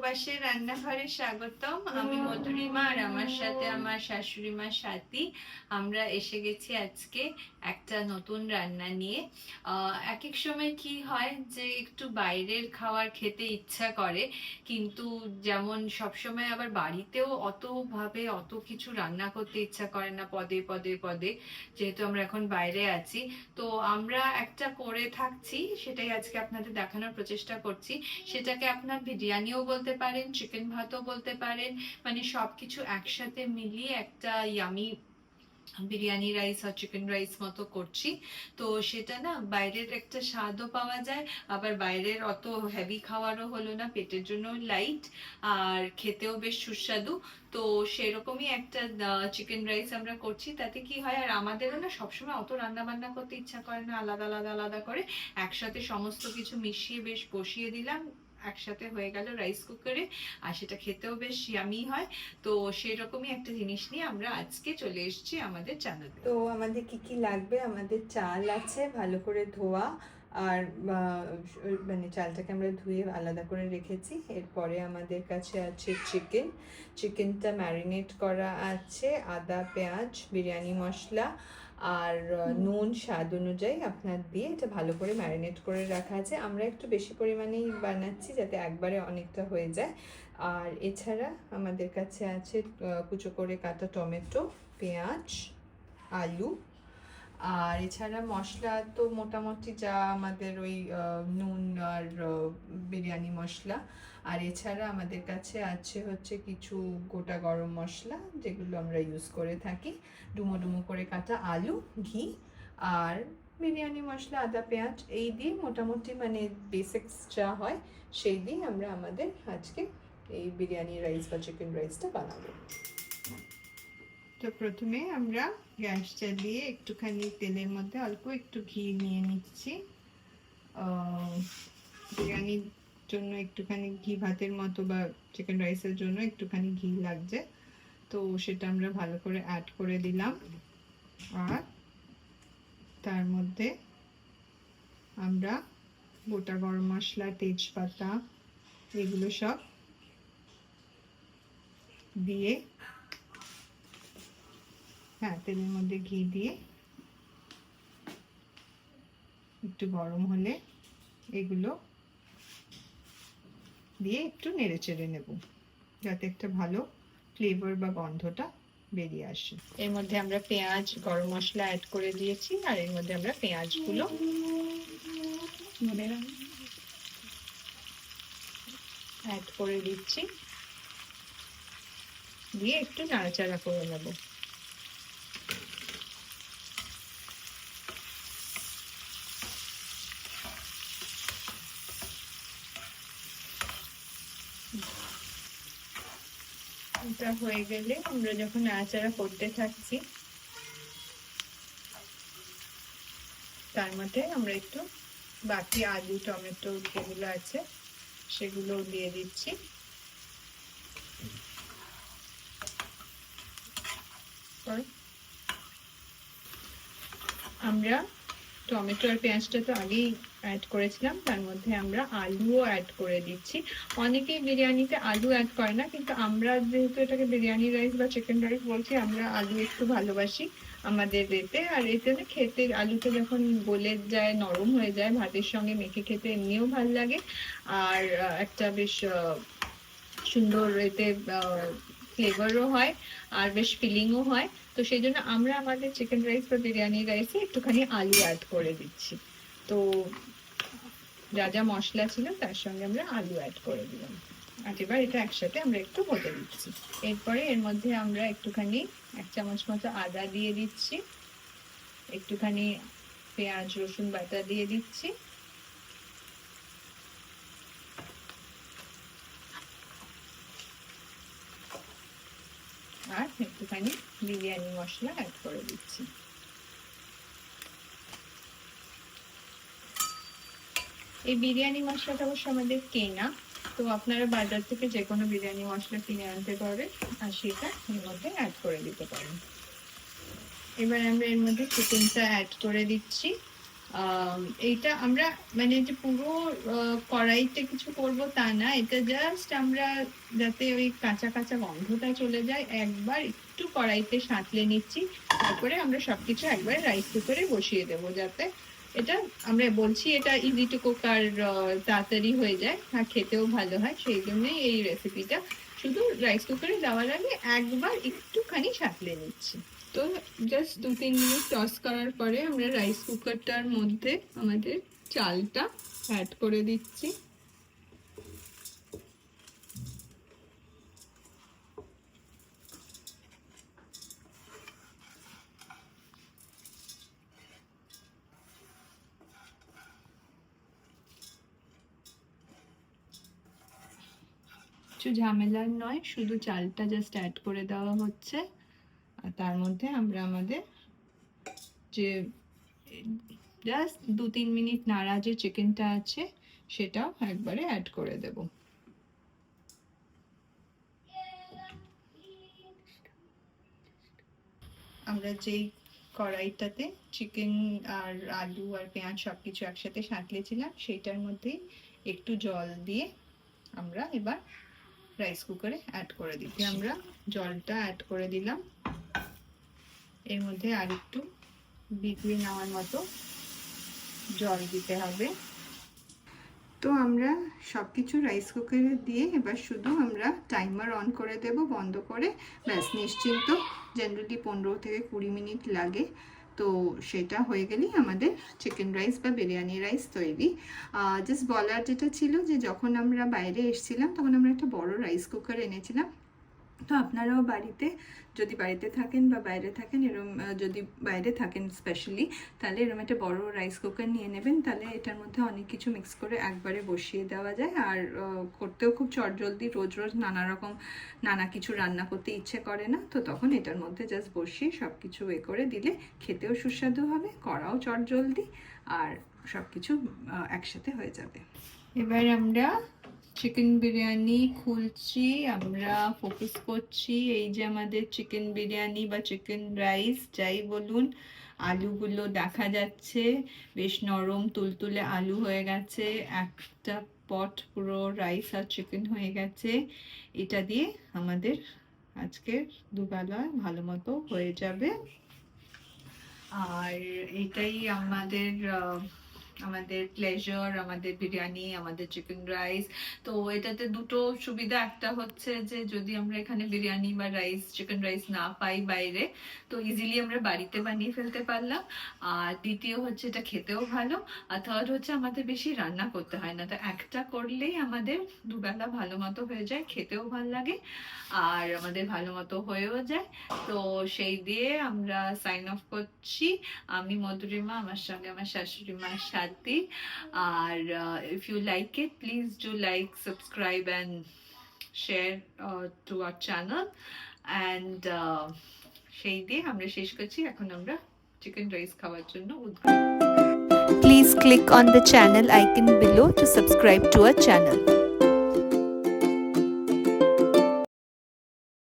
প্রবাসের রান্নাঘরে স্বাগতম। আমি মধুরিমা আর আমার সাথে আমার শাশুড়ি মা স্বাতী। আমরা এসে গেছি আজকে একটা নতুন রান্না নিয়ে। এক এক সময় কি হয় যে একটু বাইরের খাবার খেতে ইচ্ছা করে, কিন্তু যেমন সবসময় আবার বাড়িতেও অত কিছু রান্না করতে ইচ্ছা করে না পদে পদে পদে, যেহেতু আমরা এখন বাইরে আছি। তো আমরা একটা করে থাকছি, সেটাই আজকে আপনাদের দেখানোর প্রচেষ্টা করছি। সেটাকে আপনার বিরিয়ানিও বলতে পারেন, চিকেন ভাতও বলতে পারেন, মানে সবকিছু একসাথে মিলিয়ে একটা ইয়ামি বিরিয়ানি রাইস আর চিকেন রাইস মতো করছি। তো সেটা না বাইরের একটা স্বাদও পাওয়া যায়, আবার বাইরের অত হেভি খাওয়ারও হলো না, পেটের জন্য লাইট আর খেতেও বেশ সুস্বাদু। তো সেরকমই একটা চিকেন রাইস আমরা করছি। তাতে কি হয়, আর আমাদেরও না সবসময় অত রান্না বান্না করতে ইচ্ছা করে না, আলাদা আলাদা আলাদা করে একসাথে সমস্ত কিছু মিশিয়ে বেশ বসিয়ে দিলাম, একসাথে হয়ে গেল রাইস কুকারে, আর সেটা খেতেও বেশ ইয়ামি হয়। তো সেরকমই একটা জিনিস নিয়ে আমরা আজকে চলে এসেছি আমাদের চ্যানেলে। তো আমাদের কি কি লাগবে, আমাদের চাল আছে ভালো করে ধোয়া, আর মানে চালটাকে আমরা ধুয়ে আলাদা করে রেখেছি। এরপরে আমাদের কাছে আছে চিকেনটা ম্যারিনেট করা আছে, আদা পেঁয়াজ বিরিয়ানি মশলা আর নুন স্বাদ অনুযায়ী আপনার দিয়ে এটা ভালো করে ম্যারিনেট করে রাখা আছে। আমরা একটু বেশি পরিমাণেই বানাচ্ছি যাতে একবারে অনেকটা হয়ে যায়। আর এছাড়া আমাদের কাছে আছে কুচো করে কাটা টমেটো, পেঁয়াজ, আলু, আর এছাড়া মশলা তো মোটামুটি যা আমাদের ওই নুন আর বিরিয়ানি মশলা। আর এছাড়া আমাদের কাছে আছে হচ্ছে কিছু গোটা গরম মশলা, যেগুলো আমরা ইউজ করে থাকি, ডুমো ডুমো করে কাটা আলু, ঘি আর বিরিয়ানি মশলা, আদা পেঁয়াজ, এই দিয়ে মোটামুটি মানে বেসিক্স যা হয় সেই দিয়ে আমরা আমাদের আজকে এই বিরিয়ানি রাইস বা চিকেন রাইসটা বানাবো। তো প্রথমে আমরা গ্যাস জ্বালিয়ে একটুখানি তেলের মধ্যে অল্প একটু ঘি নিয়ে নিচ্ছি। বিরিয়ানির জন্য একটুখানি ঘি, ভাতের মতো বা চিকেন রাইসের জন্য একটুখানি ঘি লাগছে, তো সেটা আমরা ভালো করে অ্যাড করে দিলাম। আর তার মধ্যে আমরা গোটা গরম মশলা, তেজপাতা, এগুলো সব দিয়ে, তেলের মধ্যে ঘি দিয়ে একটু গরম হলে এগুলো দিয়ে একটু নেড়ে চেড়ে নেব, যাতে একটা ভালো ফ্লেভার বা গন্ধটা বেরিয়ে আসে। এর মধ্যে আমরা পেঁয়াজ, গরম মশলা অ্যাড করে দিয়েছি, আর এর মধ্যে আমরা পেঁয়াজগুলো অ্যাড করে দিচ্ছি, দিয়ে একটু নাড়াচাড়া করে নেব। এটা হয়ে গেলে আমরা যখন নাড়াচাড়া করতে থাকছি, তার মধ্যে আমরা একটু বাকি আলু, টমেটো যেগুলো আছে সেগুলো দিয়ে দিচ্ছি। আমরা টমেটো আর পেঁয়াজটা তো আগেই অ্যাড করেছিলাম, তার মধ্যে আমরা আলুও অ্যাড করে দিচ্ছি। অনেকেই বিরিয়ানিতে আলু অ্যাড করে না, কিন্তু আমরা যেহেতু এটাকে বিরিয়ানি রাইস বা চিকেন রাইস বলছি, আমরা আলু একটু ভালোবাসি আমাদের এতে। আর এতে না খেতে, আলুটা যখন গলে যায়, নরম হয়ে যায়, ভাতের সঙ্গে মেখে খেতে এমনিও ভালো লাগে, আর একটা বেশ সুন্দর এতে ফ্লেভারও হয়, আর বেশ ফিলিংও হয়। তো সেই জন্য আমরা আমাদের চিকেন রাইস বা বিরিয়ানি রাইসে একটুখানি আলু অ্যাড করে দিচ্ছি। তো যা যা মশলা ছিল তার সঙ্গে আমরা আলু অ্যাড করে দিলাম। আর এবার এটা একসাথে আমরা একটু হতে দিচ্ছি। এরপরে এর মধ্যে আমরা একটুখানি 1 চামচ মতো আদা দিয়ে দিচ্ছি, একটুখানি পেঁয়াজ রসুন বাটা দিয়ে দিচ্ছি, আর একটুখানি বিরিয়ানি মশলা অ্যাড করে দিচ্ছি। এই বিরিয়ানি মশলাটা অবশ্য আমাদের কেনা, তো আপনারা বাজার থেকে যে কোনো বিরিয়ানি মশলা কিনে আনতে পারেন, আর সেটা এর মধ্যে অ্যাড করে দিতে পারেন। এবার আমরা এর মধ্যে চিকেনটা অ্যাড করে দিচ্ছি। এইটা আমরা মানে যে পুরো কড়াইতে কিছু করব তা না, এটা জাস্ট আমরা যাতে ওই কাঁচা কাঁচা গন্ধটা চলে যায় একবার একটু কড়াইতে সাঁতলে নিচ্ছি, তারপরে আমরা সবকিছু একবার রাইস কুকারে বসিয়ে দেবো, যাতে এটা আমরা বলছি এটা ইজি টু কুক আর তাড়াতাড়ি হয়ে যায় আর খেতেও ভালো হয়, সেই জন্যই এই রেসিপিটা শুধু রাইস কুকারে দেওয়ার আগে একবার একটুখানি সাঁতলে নিচ্ছি। তো জাস্ট 2-3 মিনিট টস করার পরে আমরা রাইস কুকারটার মধ্যে আমাদের চালটা অ্যাড করে দিচ্ছি। কিছু ঝামেলার নয়, শুধু চালটা জাস্ট অ্যাড করে দেওয়া হচ্ছে আর তার মধ্যে আমরা আমাদের যে জাস্ট 2-3 মিনিট নাড়া যে চিকেনটা আছে সেটাও একবারে অ্যাড করে দেব। আমরা যেই কড়াইটাতে চিকেন আর আলু আর পেঁয়াজ সবকিছু একসাথে সাঁতলেছিলাম সেইটার মধ্যেই একটু জল দিয়ে আমরা এবার রাইস কুকারে অ্যাড করে দিচ্ছি। আমরা জলটা অ্যাড করে দিলাম, এর মধ্যে আর একটু ভিজিয়ে নেওয়ার মতো জল দিতে হবে। তো আমরা সব কিছু রাইস কুকারে দিয়ে এবার শুধু আমরা টাইমার অন করে দেব বন্ধ করে, ব্যাস নিশ্চিন্ত। জেনারেলি 15 থেকে 20 মিনিট লাগে, তো সেটা হয়ে গেলেই আমাদের চিকেন রাইস বা বিরিয়ানি রাইস তৈরি। জাস্ট বলার যেটা ছিল যে যখন আমরা বাইরে এসেছিলাম তখন আমরা একটা বড় রাইস কুকার এনেছিলাম, তো আপনারাও বাড়িতে যদি বাড়িতে থাকেন বা বাইরে থাকেন, এরকম যদি বাইরে থাকেন স্পেশালি, তাহলে এরকম একটা বড় রাইস কুকার নিয়ে নেবেন, তাহলে এটার মধ্যে অনেক কিছু মিক্স করে একবারে বসিয়ে দেওয়া যায় আর করতেও খুব চটজলদি। রোজ রোজ নানা কিছু রান্না করতে ইচ্ছে করে না, তো তখন এটার মধ্যে জাস্ট বসিয়ে সব কিছু করে দিলে খেতেও সুস্বাদু হবে, করাও চটজলদি আর সব কিছু একসাথে হয়ে যাবে। এবার আমরা চিকেন বিরিয়ানি খুলছি, আমরা ফোকাস করছি এই যে আমাদের চিকেন বিরিয়ানি বা চিকেন রাইস যাই বলুন, আলুগুলো দেখা যাচ্ছে বেশ নরম তুলতুলে আলু হয়ে গেছে, একটা পট পুরো রাইস আর চিকেন হয়ে গেছে। এটা দিয়ে আমাদের আজকে দুবেলা ভালো মতো হয়ে যাবে আর এটাই আমাদের প্লেজার, আমাদের বিরিয়ানি, আমাদের চিকেন রাইস। তো এটাতে দুটো সুবিধা, একটা হচ্ছে যে যদি আমরা এখানে বিরিয়ানি বা রাইস চিকেন রাইস না পাই বাইরে, তো ইজিলি আমরা বাড়িতে বানিয়ে ফেলতে পারলাম, আর দ্বিতীয় হচ্ছে এটা খেতেও ভালো, আর থার্ড হচ্ছে আমাদের বেশি রান্না করতে হয় না, তো একটা করলেই আমাদের দুবেলা ভালো মতো হয়ে যায়, খেতেও ভালো লাগে আর আমাদের ভালো মতো হয়েও যায়। তো সেই দিয়ে আমরা সাইন অফ করছি। আমি মধুরিমা, আমার সঙ্গে আমার শাশুড়ি মা সাথী। আর if you like it, please do like, subscribe and share to our channel. And সেই দিয়ে আমরা শেষ করছি, এখন আমরা চিকেন রাইস খাওয়ার জন্য উদ্গ্রীব। Please click on the channel icon below to subscribe to our channel.